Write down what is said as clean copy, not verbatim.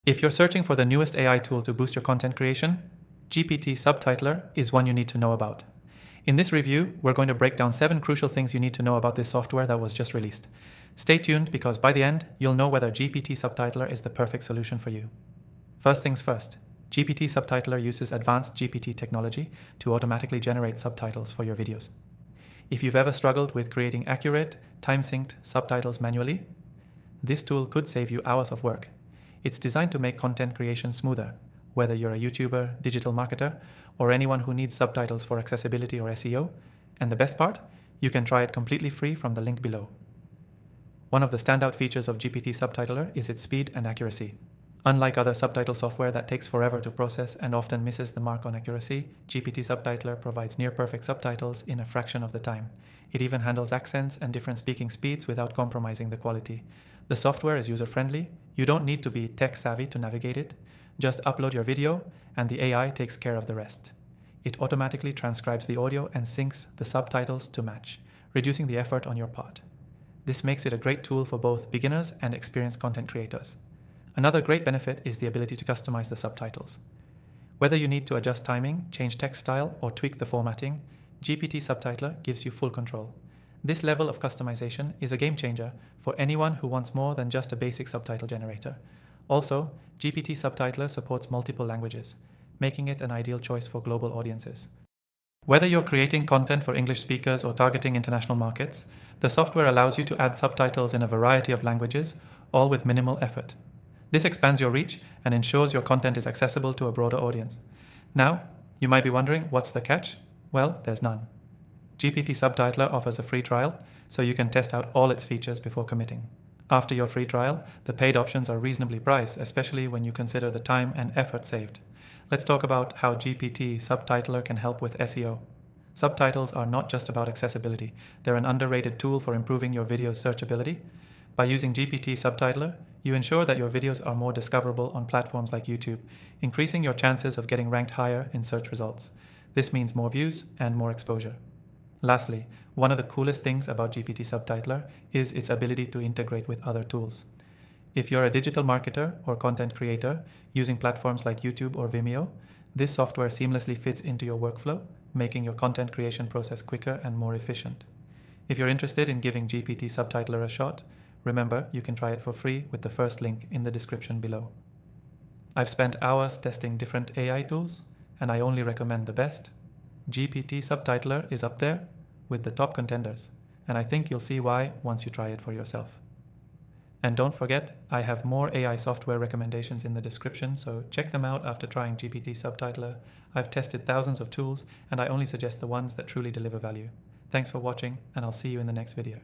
If you're searching for the newest AI tool to boost your content creation, GPT Subtitler is one you need to know about. In this review, we're going to break down 7 crucial things you need to know about this software that was just released. Stay tuned because by the end, you'll know whether GPT Subtitler is the perfect solution for you. First things first, GPT Subtitler uses advanced GPT technology to automatically generate subtitles for your videos. If you've ever struggled with creating accurate, time-synced subtitles manually, this tool could save you hours of work. It's designed to make content creation smoother, whether you're a YouTuber, digital marketer, or anyone who needs subtitles for accessibility or SEO. And the best part? You can try it completely free from the link below. One of the standout features of GPT Subtitler is its speed and accuracy. Unlike other subtitle software that takes forever to process and often misses the mark on accuracy, GPT Subtitler provides near-perfect subtitles in a fraction of the time. It even handles accents and different speaking speeds without compromising the quality. The software is user-friendly. You don't need to be tech-savvy to navigate it. Just upload your video, and the AI takes care of the rest. It automatically transcribes the audio and syncs the subtitles to match, reducing the effort on your part. This makes it a great tool for both beginners and experienced content creators. Another great benefit is the ability to customize the subtitles. Whether you need to adjust timing, change text style, or tweak the formatting, GPT Subtitler gives you full control. This level of customization is a game changer for anyone who wants more than just a basic subtitle generator. Also, GPT Subtitler supports multiple languages, making it an ideal choice for global audiences. Whether you're creating content for English speakers or targeting international markets, the software allows you to add subtitles in a variety of languages, all with minimal effort. This expands your reach and ensures your content is accessible to a broader audience. Now, you might be wondering, what's the catch? Well, there's none. GPT Subtitler offers a free trial, so you can test out all its features before committing. After your free trial, the paid options are reasonably priced, especially when you consider the time and effort saved. Let's talk about how GPT Subtitler can help with SEO. Subtitles are not just about accessibility. They're an underrated tool for improving your video's searchability. By using GPT Subtitler, you ensure that your videos are more discoverable on platforms like YouTube, increasing your chances of getting ranked higher in search results. This means more views and more exposure. Lastly, one of the coolest things about GPT Subtitler is its ability to integrate with other tools. If you're a digital marketer or content creator using platforms like YouTube or Vimeo, this software seamlessly fits into your workflow, making your content creation process quicker and more efficient. If you're interested in giving GPT Subtitler a shot, remember, you can try it for free with the first link in the description below. I've spent hours testing different AI tools, and I only recommend the best. GPT Subtitler is up there with the top contenders, and I think you'll see why once you try it for yourself. And don't forget, I have more AI software recommendations in the description, so check them out after trying GPT Subtitler. I've tested thousands of tools, and I only suggest the ones that truly deliver value. Thanks for watching, and I'll see you in the next video.